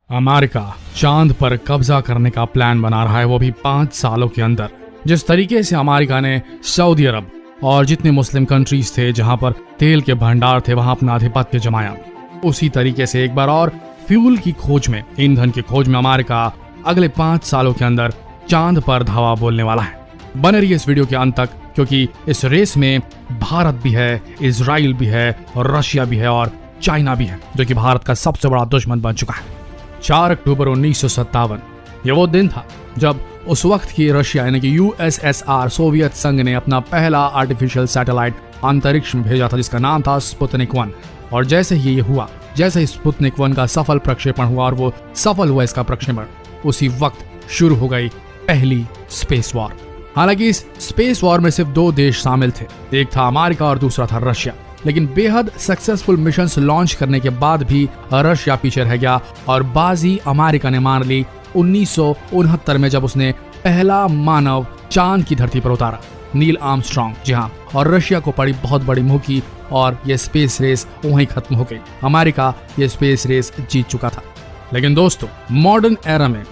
America चांद पर कब्जा करने का प्लान बना रहा है, वो भी 5 सालों के अंदर। जिस तरीके से अमेरिका ने सऊदी अरब और जितने मुस्लिम कंट्रीज थे जहां पर तेल के भंडार थे वहां अपना आधिपत्य जमाया, उसी तरीके से एक बार और फ्यूल की खोज में, ईंधन की खोज में अमेरिका अगले 5 सालों के अंदर चांद पर धावा बोलने वाला है। बने रहिए इस वीडियो के अंत तक, क्योंकि इस रेस में भारत भी है, इजराइल भी है, और रशिया भी है और चाइना भी है, जो कि भारत का सबसे बड़ा दुश्मन बन चुका है। 4 अक्टूबर 1957 ये वो दिन था जब उस वक्त की रशिया यानी कि यूएसएसआर सोवियत संघ ने अपना पहला आर्टिफिशियल सैटेलाइट अंतरिक्ष में भेजा था, जिसका नाम था स्पुतनिक 1। और जैसे ही ये हुआ, जैसे ही स्पुतनिक 1 का सफल प्रक्षेपण हुआ और वो सफल हुआ इसका प्रक्षेपण, उसी वक्त शुरू हो गई पहली स्पेस वॉर। हालांकि इस स्पेस वॉर में सिर्फ 2 देश शामिल थे, एक था अमेरिका और दूसरा था रशिया। लेकिन बेहद सक्सेसफुल मिशंस लॉन्च करने के बाद भी रशिया पीछे रह गया और बाजी अमेरिका ने मार ली 1969 में, जब उसने पहला मानव चांद की धरती पर उतारा, नील आर्मस्ट्रांग। जी हाँ, और रशिया को पड़ी बहुत बड़ी मुहकी और ये स्पेस रेस वहीं खत्म हो गई। अमेरिका ये स्पेस रेस जीत चुका था। लेकिन दोस्तों, मॉडर्न एरा में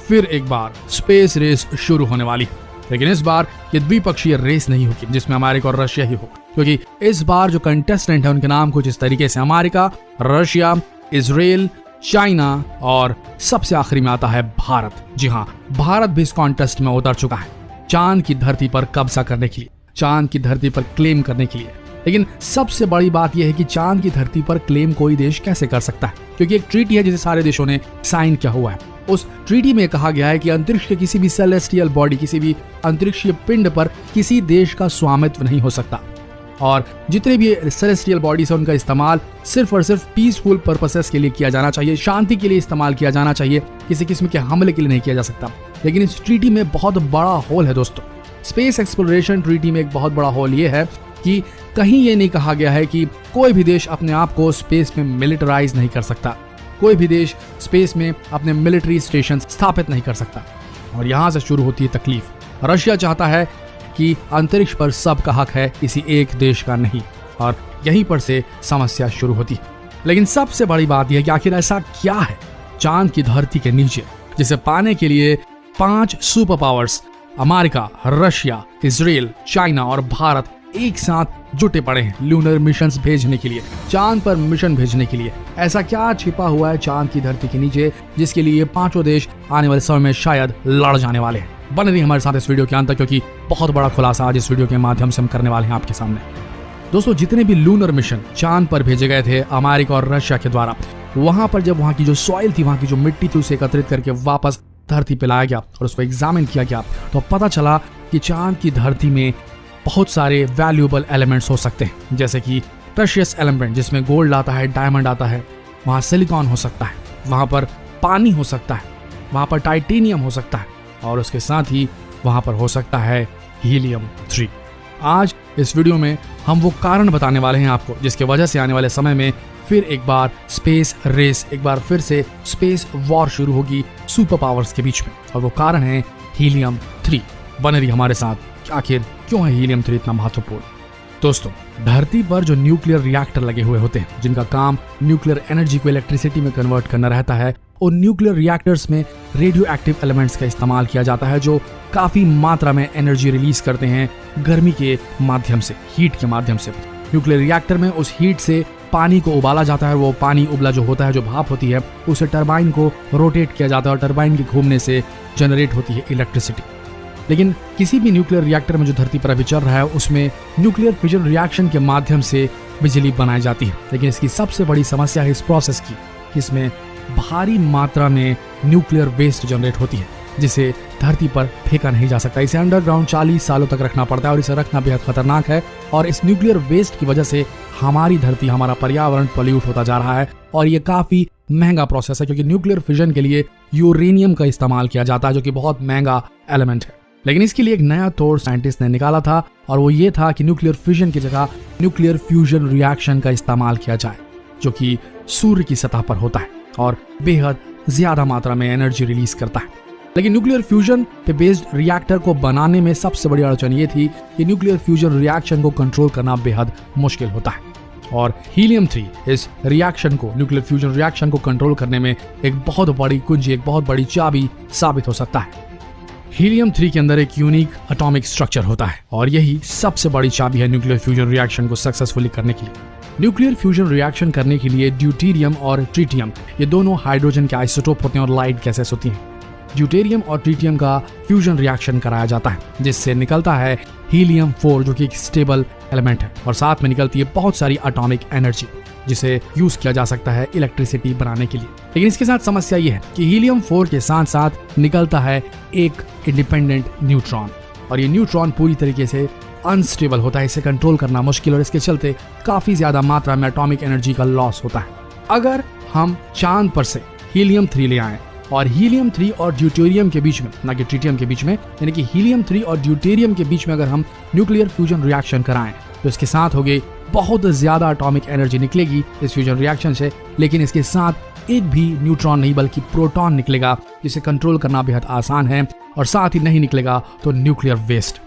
फिर एक बार स्पेस रेस शुरू होने वाली है। लेकिन इस बार ये द्विपक्षीय रेस नहीं होगी जिसमें अमेरिका और रशिया ही हो, क्योंकि इस बार जो कंटेस्टेंट है उनके नाम कुछ इस तरीके से: अमेरिका, रशिया, इजराइल, चाइना और सबसे आखिरी में आता है भारत। जी हाँ, भारत भी इस कॉन्टेस्ट में उतर चुका है चांद की धरती पर कब्जा करने के लिए, चांद की धरती पर क्लेम करने के लिए। लेकिन सबसे बड़ी बात यह है कि चांद की धरती पर क्लेम कोई देश कैसे कर सकता है, क्योंकि एक ट्रीटी है जिसे सारे देशों ने साइन किया हुआ है। उस ट्रीटी में कहा गया है कि अंतरिक्ष के किसी भी सेलेस्टियल बॉडी, किसी भी अंतरिक्षीय पिंड पर किसी देश का स्वामित्व नहीं हो सकता, और जितने भी सेलेस्टियल बॉडीज है उनका इस्तेमाल सिर्फ और सिर्फ पीसफुल पर्पसेस के लिए किया जाना चाहिए, शांति के लिए इस्तेमाल किया जाना चाहिए, किसी किस्म के हमले के लिए नहीं किया जा सकता। लेकिन इस ट्रीटी में बहुत बड़ा होल है दोस्तों। स्पेस एक्सप्लोरेशन ट्रीटी में एक बहुत बड़ा होल ये है कि कहीं ये नहीं कहा गया है कि कोई भी देश अपने आप को स्पेस में मिलिटराइज नहीं कर सकता, कोई भी देश स्पेस में अपने मिलिट्री स्टेशन स्थापित नहीं कर सकता। और यहां से शुरू होती है तकलीफ। रशिया चाहता है कि अंतरिक्ष पर सबका हक है, किसी एक देश का नहीं, और यहीं पर से समस्या शुरू होती है। लेकिन सबसे बड़ी बात यह है कि आखिर ऐसा क्या है चांद की धरती के नीचे, जिसे पाने के लिए 5 super powers America, Russia, Israel, China और भारत एक साथ जुटे पड़े हैं लूनर मिशंस भेजने के लिए, चांद पर मिशन भेजने के लिए। ऐसा क्या छिपा हुआ है चांद की धरती के नीचे जिसके लिए ये 5 देश आने वाले समय में शायद लड़ जाने वाले हैं? बने रहिए हमारे साथ इस वीडियो के अंत तक, क्योंकि बहुत बड़ा खुलासा आज इस वीडियो के माध्यम से हम करने वाले हैं आपके सामने। दोस्तों, जितने भी लूनर मिशन चांद पर भेजे गए थे अमेरिका और रशिया के द्वारा, वहां पर जब वहां की जो सॉइल थी, वहां की जो मिट्टी थी, उसे एकत्रित करके वापस धरती पे लाया गया और उसको एग्जामिन किया गया, तो पता चला कि चांद की धरती में बहुत सारे वैल्यूएबल एलिमेंट्स हो सकते हैं, जैसे कि प्रेशियस एलिमेंट जिसमें गोल्ड आता है, डायमंड आता है, वहाँ सिलिकॉन हो सकता है, वहाँ पर पानी हो सकता है, वहाँ पर टाइटेनियम हो सकता है, और उसके साथ ही वहाँ पर हो सकता है हीलियम 3। आज इस वीडियो में हम वो कारण बताने वाले हैं आपको जिसकी वजह से आने वाले समय में फिर एक बार स्पेस रेस, एक बार फिर से स्पेस वॉर शुरू होगी सुपर पावर्स के बीच में, और वो कारण है हीलियम 3। बने रहिए हमारे साथ, आखिर क्यों है हीलियम 3 इतना महत्वपूर्ण। दोस्तों, धरती पर जो न्यूक्लियर रिएक्टर लगे हुए होते हैं, जिनका काम न्यूक्लियर एनर्जी को इलेक्ट्रिसिटी में कन्वर्ट करना रहता है, उन न्यूक्लियर रिएक्टर्स में रेडियो एक्टिव एलिमेंट्स का इस्तेमाल किया जाता है, जो काफी मात्रा में एनर्जी रिलीज करते हैं गर्मी के माध्यम से, हीट के माध्यम से। न्यूक्लियर रिएक्टर में उस हीट से पानी को उबाला जाता है, वो पानी उबला जो होता है, जो भाप होती है, उसे टरबाइन को रोटेट किया जाता है और टरबाइन के घूमने से जनरेट होती है इलेक्ट्रिसिटी। लेकिन किसी भी न्यूक्लियर रिएक्टर में जो धरती पर अभी चल रहा है, उसमें न्यूक्लियर फिजन रिएक्शन के माध्यम से बिजली बनाई जाती है। लेकिन इसकी सबसे बड़ी समस्या है इस प्रोसेस की, इसमें भारी मात्रा में न्यूक्लियर वेस्ट जनरेट होती है, जिसे धरती पर फेंका नहीं जा सकता। इसे अंडरग्राउंड 40 सालों तक रखना पड़ता है और इसे रखना बेहद खतरनाक है। और इस न्यूक्लियर वेस्ट की वजह से हमारी धरती, हमारा पर्यावरण पॉल्यूट होता जा रहा है, और ये काफी महंगा प्रोसेस है, क्योंकि न्यूक्लियर फिजन के लिए यूरेनियम का इस्तेमाल किया जाता है, जो कि बहुत महंगा एलिमेंट है। लेकिन इसके लिए एक नया तोड़ साइंटिस्ट ने निकाला था, और वो ये था कि न्यूक्लियर फिजन की जगह न्यूक्लियर फ्यूजन रिएक्शन का इस्तेमाल किया जाए, जो कि सूर्य की सतह पर होता है और बेहद ज्यादा मात्रा में एनर्जी रिलीज करता है। लेकिन न्यूक्लियर फ्यूजन पे बेस्ड रिएक्टर को बनाने में सबसे बड़ी अड़चन ये थी कि न्यूक्लियर फ्यूजन रिएक्शन को कंट्रोल करना बेहद मुश्किल होता है। और हीलियम 3 इस रिएक्शन को, न्यूक्लियर फ्यूजन रिएक्शन को कंट्रोल करने में एक बहुत बड़ी कुंजी, एक बहुत बड़ी चाबी साबित हो सकता है। हीलियम 3 के अंदर एक यूनिक एटॉमिक स्ट्रक्चर होता है और यही सबसे बड़ी चाबी है न्यूक्लियर फ्यूजन रिएक्शन को सक्सेसफुली करने के लिए। न्यूक्लियर फ्यूजन रिएक्शन करने के लिए ड्यूटेरियम और ट्रिटियम, ये दोनों हाइड्रोजन के आइसोटोप होते हैं और लाइट गैसेस होती हैं। ड्यूटेरियम और ट्रिटियम का फ्यूजन रिएक्शन कराया जाता है जिससे निकलता है हीलियम 4 जो कि एक स्टेबल एलिमेंट है और साथ में निकलती है बहुत सारी एटॉमिक एनर्जी जिसे यूज किया जा सकता है इलेक्ट्रिसिटी बनाने के लिए। लेकिन इसके साथ समस्या ये है कि हीलियम 4 के साथ साथ निकलता है एक इंडिपेंडेंट न्यूट्रॉन और ये न्यूट्रॉन पूरी तरीके से अनस्टेबल होता है, इसे कंट्रोल करना मुश्किल और इसके चलते काफी ज्यादा मात्रा में एटॉमिक एनर्जी का लॉस होता है। अगर हम चांद पर से हीलियम 3 ले आए और हीलियम 3 और ड्यूटेरियम के बीच में, ना कि ट्रिटियम के बीच में, यानी कि हीलियम 3 और ड्यूटेरियम के बीच में अगर हम न्यूक्लियर फ्यूजन रिएक्शन कराएं तो इसके साथ होगी बहुत ज्यादा एटॉमिक एनर्जी निकलेगी इस फ्यूजन रिएक्शन से, लेकिन इसके साथ एक भी न्यूट्रॉन नहीं बल्कि प्रोटॉन निकलेगा जिसे कंट्रोल करना बेहद आसान है और साथ ही नहीं निकलेगा तो न्यूक्लियर वेस्ट।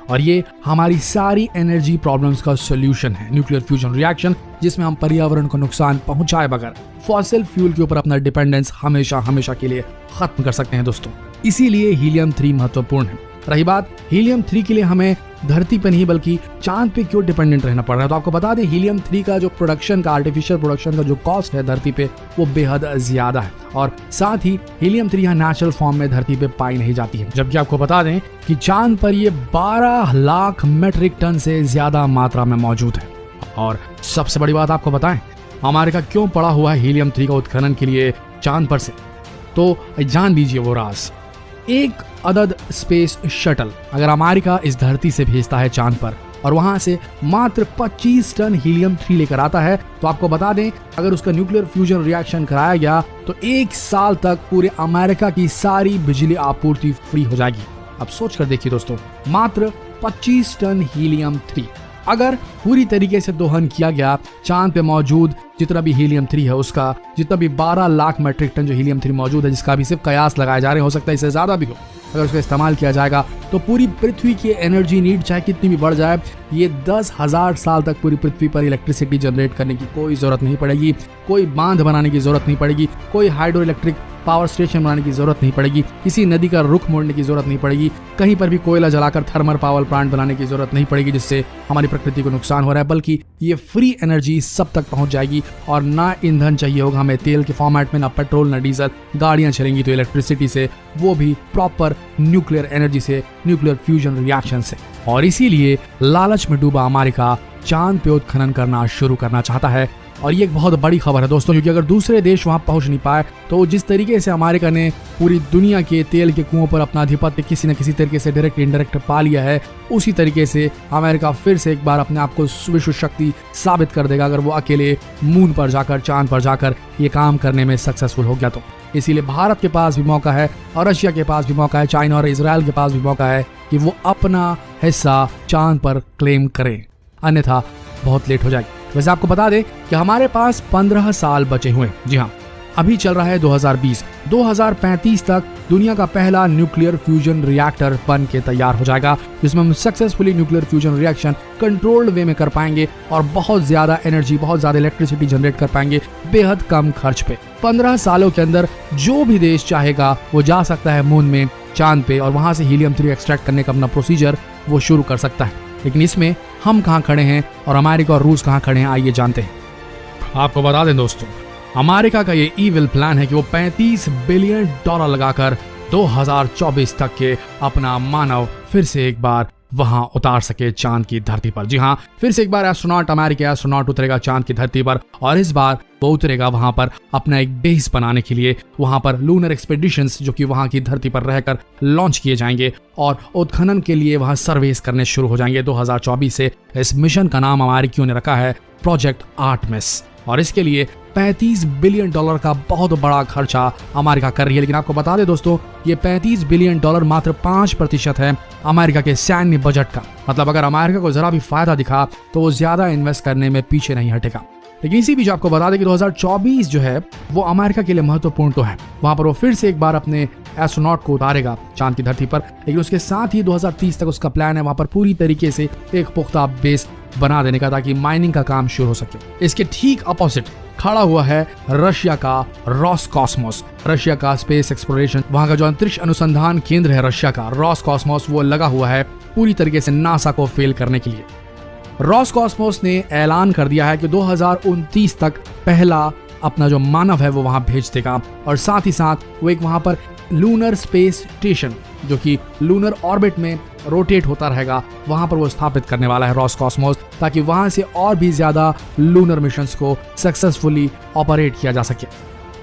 और ये हमारी सारी एनर्जी प्रॉब्लम्स का सॉल्यूशन है, न्यूक्लियर फ्यूजन रिएक्शन, जिसमें हम पर्यावरण को नुकसान पहुंचाए बगैर फॉसिल फ्यूल के ऊपर अपना डिपेंडेंस हमेशा हमेशा के लिए खत्म कर सकते हैं दोस्तों। इसीलिए हीलियम 3 महत्वपूर्ण है। रही बात हीलियम 3 के लिए हमें धरती पर नहीं बल्कि चांद पे क्यों डिपेंडेंट रहना पड़ रहा है, तो आपको बता दें हीलियम 3 का जो प्रोडक्शन का, आर्टिफिशियल प्रोडक्शन का जो कॉस्ट है धरती पे वो बेहद ज्यादा है और साथ ही हीलियम 3 यहाँ नेचुरल फॉर्म में धरती पे पाई नहीं जाती है। जबकि आपको बता दें कि चांद पर ये 12 लाख मेट्रिक टन से ज्यादा मात्रा में मौजूद है। और सबसे बड़ी बात आपको बताएं अमेरिका क्यों पड़ा हुआ है हीलियम 3 का उत्खनन के लिए चांद पर से, तो जान लीजिए वो राज। एक अदद स्पेस शटल अगर अमेरिका इस धरती से भेजता है चांद पर और वहां से मात्र 25 टन हीलियम 3 लेकर आता है, तो आपको बता दें अगर उसका न्यूक्लियर फ्यूजन रिएक्शन कराया गया तो 1 साल तक पूरे अमेरिका की सारी बिजली आपूर्ति फ्री हो जाएगी। अब सोच कर देखिए दोस्तों, मात्र 25 टन हीलियम 3 अगर पूरी तरीके से दोहन किया गया, चांद पे मौजूद जितना भी हीलियम 3 है उसका, जितना भी 12 लाख मेट्रिक टन जो हीलियम 3 मौजूद है, जिसका भी सिर्फ कयास लगाए जा रहे हैं, हो सकता है इससे ज्यादा भी हो, अगर उसका इस्तेमाल किया जाएगा तो पूरी पृथ्वी की एनर्जी नीड चाहे कितनी भी बढ़ जाए, ये 10,000 साल तक पूरी पृथ्वी पर इलेक्ट्रिसिटी जनरेट करने की कोई जरूरत नहीं पड़ेगी, कोई बांध बनाने की जरूरत नहीं पड़ेगी, कोई हाइड्रो इलेक्ट्रिक पावर स्टेशन बनाने की जरूरत नहीं पड़ेगी, किसी नदी का रुख मोड़ने की जरूरत नहीं पड़ेगी, कहीं पर भी कोयला जलाकर थर्मल पावर प्लांट बनाने की जरूरत नहीं पड़ेगी जिससे हमारी प्रकृति को नुकसान हो रहा है, बल्कि ये फ्री एनर्जी सब तक पहुंच जाएगी और ना ईंधन चाहिए होगा हमें तेल के फॉर्मेट में, ना पेट्रोल ना डीजल, गाड़ियां चलेंगी तो इलेक्ट्रिसिटी से, वो भी प्रॉपर न्यूक्लियर एनर्जी से, न्यूक्लियर फ्यूजन रिएक्शन से। और इसीलिए लालच में डूबा अमेरिका चांद पे उत्खनन करना शुरू करना चाहता है। और ये एक बहुत बड़ी खबर है दोस्तों, क्योंकि अगर दूसरे देश वहां पहुंच नहीं पाए तो जिस तरीके से अमेरिका ने पूरी दुनिया के तेल के कुओं पर अपना आधिपत्य किसी न किसी तरीके से डायरेक्ट इनडायरेक्ट पा लिया है, उसी तरीके से अमेरिका फिर से एक बार अपने आप को विश्व शक्ति साबित कर देगा अगर वो अकेले मून पर जाकर, चांद पर जाकर ये काम करने में सक्सेसफुल हो गया तो। इसीलिए भारत के पास भी मौका है और रशिया के पास भी मौका है, चाइना और इजराइल के पास भी मौका है कि वो अपना हिस्सा चांद पर क्लेम करें, अन्यथा बहुत लेट हो जाएगी। वैसे आपको बता दें कि हमारे पास 15 साल बचे हुए, जी हाँ, अभी चल रहा है 2020, 2035 तक दुनिया का पहला न्यूक्लियर फ्यूजन रिएक्टर बन के तैयार हो जाएगा, जिसमें हम successfully nuclear fusion reaction controlled way में कर पाएंगे और बहुत ज्यादा एनर्जी, बहुत ज्यादा इलेक्ट्रिसिटी जनरेट कर पाएंगे बेहद कम खर्च पे। 15 सालों के अंदर जो भी देश चाहेगा वो जा सकता है मून में, चांद पे, और वहां से हीलियम 3 एक्सट्रैक्ट करने का अपना प्रोसीजर वो शुरू कर सकता है। लेकिन इसमें हम कहां खड़े हैं और अमेरिका और रूस कहां खड़े हैं, आइए जानते हैं। आपको बता दें दोस्तों, अमेरिका का ये ईविल प्लान है कि वो $35 बिलियन लगाकर 2024 तक के अपना मानव फिर से एक बार वहां उतार सके चांद की धरती पर। जी हाँ, फिर से एक बार अमेरिकी एस्ट्रोनॉट उतरेगा चांद की धरती पर और इस बार वो उतरेगा वहां पर अपना एक बेस बनाने के लिए। वहां पर लूनर एक्सपेडिशंस जो कि वहां की धरती पर रहकर लॉन्च किए जाएंगे और उत्खनन के लिए वहां सर्वेस करने शुरू हो जाएंगे 2024 से। इस मिशन का नाम अमेरिकियों ने रखा है प्रोजेक्ट आर्टेमिस और इसके लिए $35 बिलियन का बहुत बड़ा खर्चा अमेरिका कर रही है। लेकिन आपको बता दें दोस्तों, ये $35 बिलियन मात्र 5% है अमेरिका के सैन्य बजट का। मतलब अगर अमेरिका को जरा भी फायदा दिखा तो वो ज्यादा इन्वेस्ट करने में पीछे नहीं हटेगा। लेकिन इसी बीच आपको बता दें कि 2024 जो है वो अमेरिका के लिए महत्वपूर्ण तो है, वहां पर वो फिर से एक बार अपने एस्ट्रोनॉट को उतारेगा चांद की धरती पर। लेकिन उसके साथ ही 2030 तक उसका प्लान है वहां पर पूरी तरीके से एक पुख्ता बेस बना देने का, ताकि माइनिंग का काम शुरू हो सके। इसके ठीक अपोजिट खड़ा हुआ है रशिया का रोसकॉस्मोस। रशिया का स्पेस एक्सप्लोरेशन, वहां का जो अंतरिक्ष अनुसंधान केंद्र है रशिया का रोसकॉस्मोस, वो लगा हुआ है पूरी तरीके से नासा को फेल करने के लिए। रोसकॉस्मोस ने ऐलान कर दिया है कि 2029 तक पहला अपना जो मानव है वो वहां भेज देगा, और साथ ही साथ वो एक वहां पर लूनर स्पेस स्टेशन जो कि लूनर ऑर्बिट में रोटेट होता रहेगा, वहां पर वो स्थापित करने वाला है रोसकॉस्मोस, ताकि वहां से और भी ज्यादा लूनर मिशंस को सक्सेसफुली ऑपरेट किया जा सके।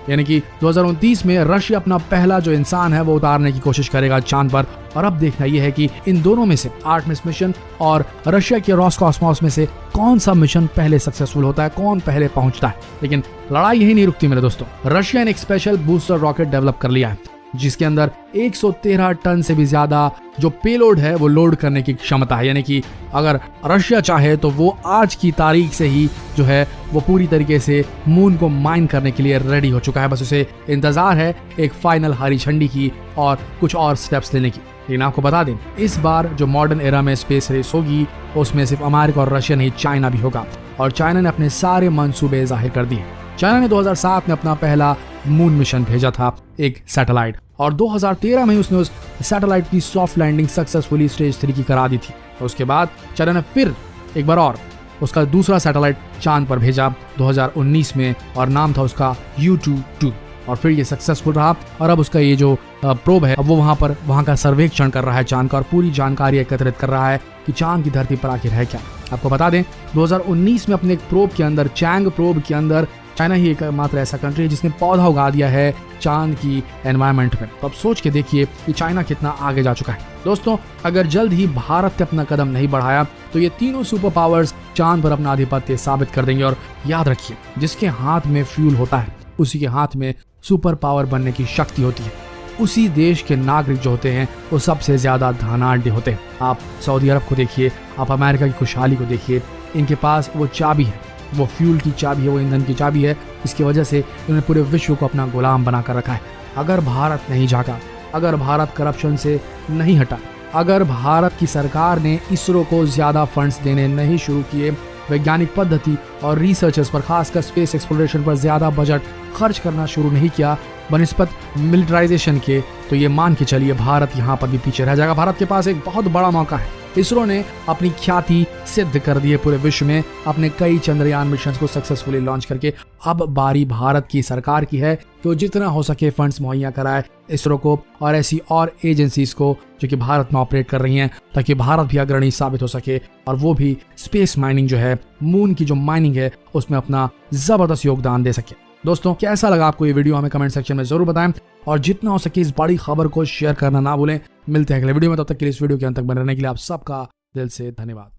यानी कि 2029 में रशिया अपना पहला जो इंसान है वो उतारने की कोशिश करेगा चांद पर। और अब देखना यह है कि इन दोनों में से आर्टेमिस मिशन और रशिया के रोसकॉस्मोस में से कौन सा मिशन पहले सक्सेसफुल होता है, कौन पहले पहुंचता है। लेकिन लड़ाई यही नहीं रुकती मेरे दोस्तों। रशिया ने एक स्पेशल बूस्टर रॉकेट डेवलप कर लिया है जिसके अंदर 113 टन से भी ज्यादा जो पेलोड है वो लोड करने की क्षमता है। यानी कि अगर रशिया चाहे तो वो आज की तारीख से ही जो है वो पूरी तरीके से मून को माइन करने के लिए रेडी हो चुका है। बस उसे इंतजार है एक फाइनल हरी झंडी की और कुछ और स्टेप्स लेने की। लेकिन आपको बता दें, इस बार जो मॉडर्न एरा में स्पेस रेस होगी उसमें सिर्फ अमेरिका और रशिया नहीं, चाइना भी होगा। और चाइना ने अपने सारे मंसूबे जाहिर कर दिए। चाइना ने 2007 में अपना पहला मून मिशन भेजा था, एक सैटेलाइट, और 2013 में उसने उस सैटेलाइट की सॉफ्ट लैंडिंग सक्सेसफुली स्टेज 3 की करा दी थी। और उसके बाद चाइना ने फिर एक बार और उसका दूसरा सैटेलाइट चांद पर भेजा 2019 में, और नाम था उसका U22, और फिर ये सक्सेसफुल रहा। और अब उसका ये जो प्रोब है अब वो वहाँ का सर्वेक्षण कर रहा है चांद का, और पूरी जानकारी एकत्रित कर रहा है कि चांद की धरती पर आखिर है क्या। आपको बता दें 2019 में अपने एक प्रोब के अंदर, चैंग प्रोब के अंदर, चाइना ही एकमात्र ऐसा कंट्री है जिसने पौधा उगा दिया है चांद की एनवायरनमेंट में। तो अब सोच के देखिए कि चाइना कितना आगे जा चुका है। दोस्तों, अगर जल्द ही भारत ने अपना कदम नहीं बढ़ाया तो ये तीनों सुपर पावर्स चांद पर अपना आधिपत्य साबित कर देंगे। और याद रखिए, जिसके हाथ में फ्यूल होता है उसी के हाथ में सुपर पावर बनने की शक्ति होती है। उसी देश के नागरिक जो होते हैं वो सबसे ज्यादा धनाढ्य होते हैं। आप सऊदी अरब को देखिए, आप अमेरिका की खुशहाली को देखिए, इनके पास वो चाबी है, वो फ्यूल की चाबी है, वो ईंधन की चाबी है। इसकी वजह से इन्होंने पूरे विश्व को अपना गुलाम बनाकर रखा है। अगर भारत नहीं जागा, अगर भारत करप्शन से नहीं हटा, अगर भारत की सरकार ने इसरो को ज्यादा फंड्स देने नहीं शुरू किए, वैज्ञानिक पद्धति और रिसर्चर्स पर, खासकर स्पेस एक्सप्लोरेशन पर ज्यादा बजट खर्च करना शुरू नहीं किया बनिस्बत मिलिटराइजेशन के, तो ये मान के चलिए भारत यहाँ पर भी पीछे रह जाएगा। भारत के पास एक बहुत बड़ा मौका है। इसरो ने अपनी ख्याति सिद्ध कर दी है पूरे विश्व में अपने कई चंद्रयान मिशन को सक्सेसफुली लॉन्च करके। अब बारी भारत की सरकार की है तो जितना हो सके फंड्स मुहैया कराए इसरो को और ऐसी और एजेंसीज को जो कि भारत में ऑपरेट कर रही हैं, ताकि भारत भी अग्रणी साबित हो सके और वो भी स्पेस माइनिंग जो है, मून की जो माइनिंग है, उसमें अपना जबरदस्त योगदान दे सके। दोस्तों, कैसा लगा आपको ये वीडियो, हमें कमेंट सेक्शन में जरूर बताएं, और जितना हो सके इस बड़ी खबर को शेयर करना ना भूलें। मिलते हैं अगले वीडियो में, तब तक के लिए इस वीडियो के अंत तक बने रहने के लिए आप सबका दिल से धन्यवाद।